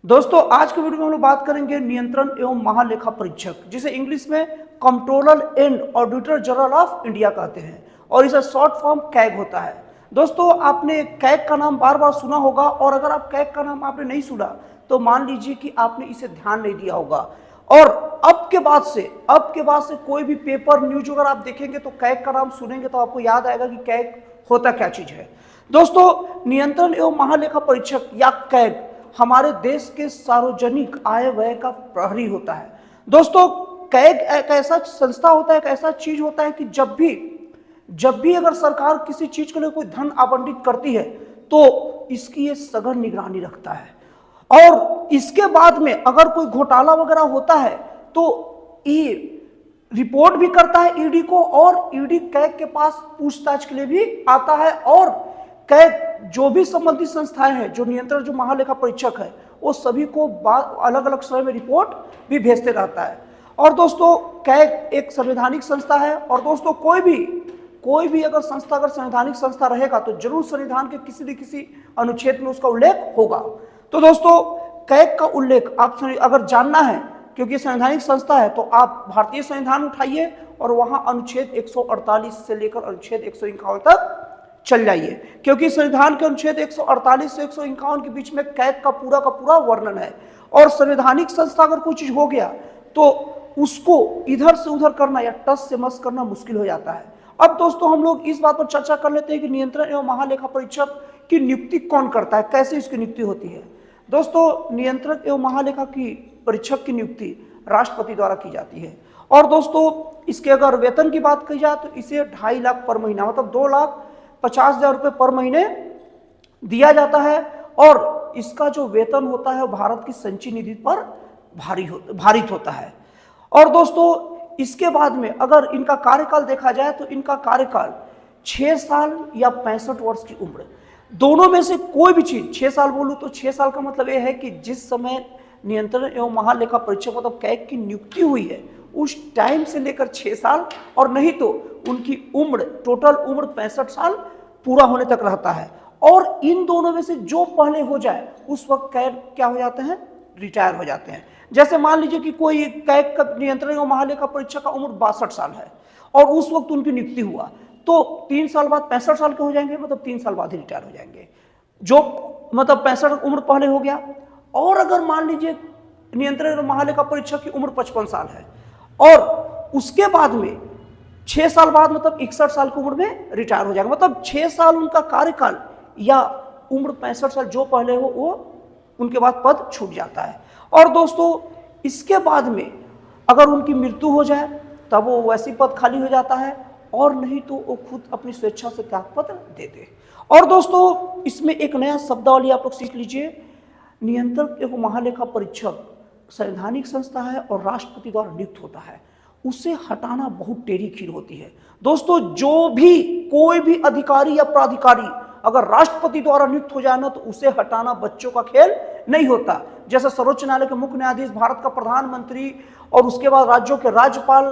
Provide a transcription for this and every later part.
दोस्तों आज के वीडियो में हम लोग बात करेंगे नियंत्रण एवं महालेखा परीक्षक, जिसे इंग्लिश में controller and auditor general of India कहते हैं और इसे शॉर्ट फॉर्म कैग होता है। दोस्तों आपने कैग का नाम बार बार सुना होगा और अगर आप कैग का नाम आपने नहीं सुना तो मान लीजिए कि आपने इसे ध्यान नहीं दिया होगा। और अब के बाद से कोई भी पेपर न्यूज अगर आप देखेंगे तो कैग का नाम सुनेंगे तो आपको याद आएगा कि कैग होता क्या चीज है। दोस्तों नियंत्रण एवं महालेखा परीक्षक या कैग हमारे देश के सार्वजनिक आय व्यय का प्रहरी होता है। दोस्तों कैग एक ऐसा संस्था होता है, एक ऐसा चीज होता है कि जब भी अगर सरकार किसी चीज के लिए कोई धन आवंटित करती है तो इसकी ये सघन निगरानी रखता है और इसके बाद में अगर कोई घोटाला वगैरह होता है तो ये रिपोर्ट भी करता है ईडी को और ईडी कैग के पास पूछताछ के लिए भी आता है और कैग जो भी संबंधित संस्थाएं हैं, जो नियंत्रण जो महालेखा परीक्षक है, वो सभी को अलग अलग समय में रिपोर्ट भी भेजते रहता है। और दोस्तों कैग एक संवैधानिक संस्था है और दोस्तों कोई भी अगर संवैधानिक संस्था रहेगा तो जरूर संविधान के किसी न किसी अनुच्छेद में उसका उल्लेख होगा। तो दोस्तों कैग का उल्लेख आप अगर जानना है, क्योंकि संवैधानिक संस्था है, तो आप भारतीय संविधान उठाइए और वहां अनुच्छेद 148 से लेकर अनुच्छेद 151 तक चल जाइए, क्योंकि संविधान के अनुच्छेद 148 से 151 के बीच में कैग का पूरा वर्णन है। और संवैधानिक संस्था अगर कोई चीज हो गया तो उसको इधर से उधर करना या टस से मस करना मुश्किल हो जाता है। अब दोस्तों हम लोग इस बात पर चर्चा कर लेते हैं कि नियंत्रण एवं महालेखा परीक्षक की नियुक्ति कौन करता है, कैसे इसकी नियुक्ति होती है। दोस्तों नियंत्रण एवं महालेखा की परीक्षक की नियुक्ति राष्ट्रपति द्वारा की जाती है और दोस्तों इसके अगर वेतन की बात की जाए तो इसे 2.5 लाख पर महीना, मतलब 2,50,000 रुपये पर महीने दिया जाता है और इसका जो वेतन होता है भारत की संचयी निधि पर भारित होता है। और दोस्तों इसके बाद में अगर इनका कार्यकाल देखा जाए तो इनका कार्यकाल 6 साल या 65 वर्ष की उम्र, दोनों में से कोई भी चीज। 6 साल बोलूं तो 6 साल का मतलब यह है कि जिस समय नियंत्रण एवं महालेखा परीक्षक मतलब कैग की नियुक्ति हुई है उस टाइम से लेकर 6 साल, और नहीं तो उनकी उम्र टोटल उम्र 65 साल पूरा होने तक रहता है। और इन दोनों में से जो पहले हो जाए उस वक्त कैग क्या हो जाते हैं, रिटायर हो जाते हैं। जैसे मान लीजिए कि कोई कैग का नियंत्रण एवं महालेखा परीक्षक का उम्र 62 साल है और उस वक्त उनकी नियुक्ति हुआ तो 3 साल बाद 65 साल के हो जाएंगे, मतलब 3 साल बाद ही रिटायर हो जाएंगे, जो मतलब 65 उम्र पहले हो गया। और अगर मान लीजिए नियंत्रण एवं महालेखा परीक्षक की उम्र 55 साल है और उसके बाद में 6 साल बाद मतलब 61 साल की उम्र में रिटायर हो जाएगा, मतलब 6 साल उनका कार्यकाल या उम्र 65 साल जो पहले हो वो उनके बाद पद छूट जाता है। और दोस्तों इसके बाद में अगर उनकी मृत्यु हो जाए तब वो वैसी पद खाली हो जाता है और नहीं तो वो खुद अपनी स्वेच्छा से त्यागपत्र दे दे। और दोस्तों इसमें एक नया शब्दावली आप लोग सीख लीजिए, नियंत्रक एवं महालेखा परीक्षक संवैधानिक संस्था है और राष्ट्रपति द्वारा नियुक्त होता है, उसे हटाना बहुत टेढ़ी खीर होती है। दोस्तों जो भी कोई भी अधिकारी या प्राधिकारी अगर राष्ट्रपति द्वारा नियुक्त हो जाए ना तो उसे हटाना बच्चों का खेल नहीं होता। जैसे सर्वोच्च न्यायालय के मुख्य न्यायाधीश, भारत का प्रधानमंत्री और उसके बाद राज्यों के राज्यपाल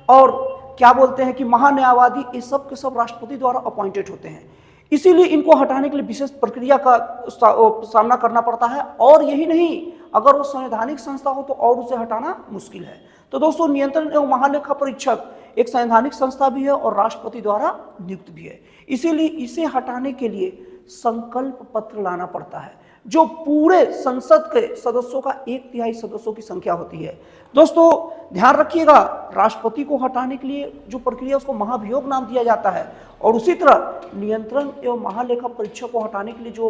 और क्या बोलते हैं कि महान्यायवादी, ये सब के सब राष्ट्रपति द्वारा अपॉइंटेड होते हैं, इसीलिए इनको हटाने के लिए विशेष प्रक्रिया का सामना करना पड़ता है। और यही नहीं, अगर वो संवैधानिक संस्था हो तो और उसे हटाना मुश्किल है। तो दोस्तों नियंत्रण एवं महालेखा परीक्षक एक संवैधानिक संस्था भी है और राष्ट्रपति द्वारा नियुक्त भी है, इसीलिए इसे हटाने के लिए संकल्प पत्र लाना पड़ता है जो पूरे संसद के सदस्यों का 1/3 सदस्यों की संख्या होती है। दोस्तों ध्यान रखिएगा, राष्ट्रपति को हटाने के लिए जो प्रक्रिया उसको महाभियोग नाम दिया जाता है और उसी तरह नियंत्रण एवं महालेखा परीक्षक को हटाने के लिए जो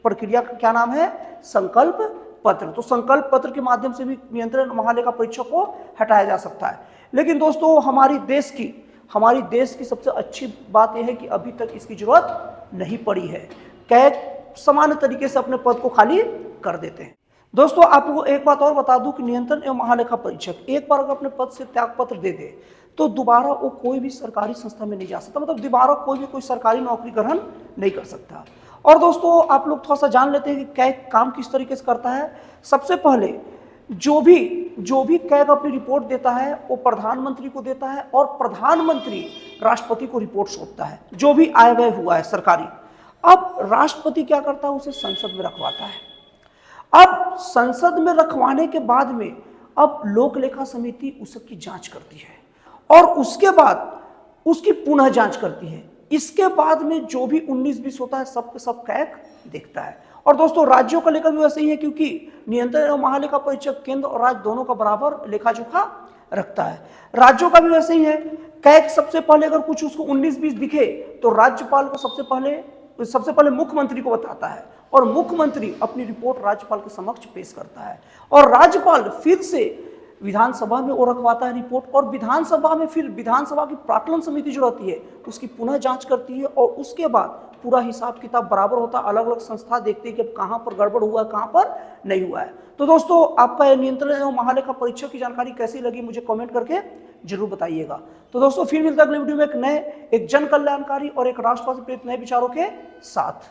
प्रक्रिया का क्या नाम है, संकल्प पत्र। तो संकल्प पत्र के माध्यम से भी नियंत्रण महालेखा परीक्षक को हटाया जा सकता है। लेकिन दोस्तों हमारी देश की सबसे अच्छी बात यह है कि अभी तक इसकी जरूरत नहीं पड़ी है, कैग सामान्य तरीके से अपने पद को खाली कर देते हैं। दोस्तों आपको एक बात और बता दूं कि नियंत्रण एवं महालेखा परीक्षक एक बार अगर अपने पद से त्यागपत्र दे दे तो दोबारा वो कोई भी सरकारी संस्था में नहीं जा सकता, मतलब दोबारा कोई सरकारी नौकरी ग्रहण नहीं कर सकता। और दोस्तों आप लोग थोड़ा सा जान लेते हैं कि कैग काम किस तरीके से करता है। सबसे पहले जो भी कैग अपनी रिपोर्ट देता है वो प्रधानमंत्री को देता है और प्रधानमंत्री राष्ट्रपति को रिपोर्ट सौंपता है जो भी आय व्यय हुआ है सरकारी। अब राष्ट्रपति क्या करता है, उसे संसद में रखवाता है। अब संसद में रखवाने के बाद में अब लोक लेखा समिति उसकी जांच करती है और उसके बाद उसकी पुनः जांच करती है। इसके बाद में जो भी 19-20 होता है सब के सब कैग देखता है। और दोस्तों राज्यों का लेखा भी वैसे ही है, क्योंकि नियंत्रण एवं महालेखा परीक्षक केंद्र और राज्य दोनों का बराबर लेखा जोखा रखता है। राज्यों का भी वैसे ही है, कैग सबसे पहले अगर कुछ उसको 19-20 दिखे तो राज्यपाल को सबसे पहले मुख्यमंत्री को बताता है और मुख्यमंत्री अपनी रिपोर्ट राज्यपाल के समक्ष पेश करता है और राज्यपाल फिर से विधानसभा में वो रखवाता है रिपोर्ट और विधानसभा में फिर विधानसभा की प्राक्कलन समिति जो रहती है उसकी पुनः जांच करती है और उसके बाद पूरा हिसाब किताब बराबर होता है। अलग अलग संस्था देखती है कि अब कहां पर गड़बड़ हुआ है, कहां पर नहीं हुआ है। तो दोस्तों आपका नियंत्रण एवं महालेखा परीक्षक की जानकारी कैसी लगी मुझे कमेंट करके जरूर बताइएगा। तो दोस्तों फिर मिलता है अगले वीडियो में एक जन कल्याणकारी और एक राष्ट्रवादी प्रेरित नए विचारों के साथ।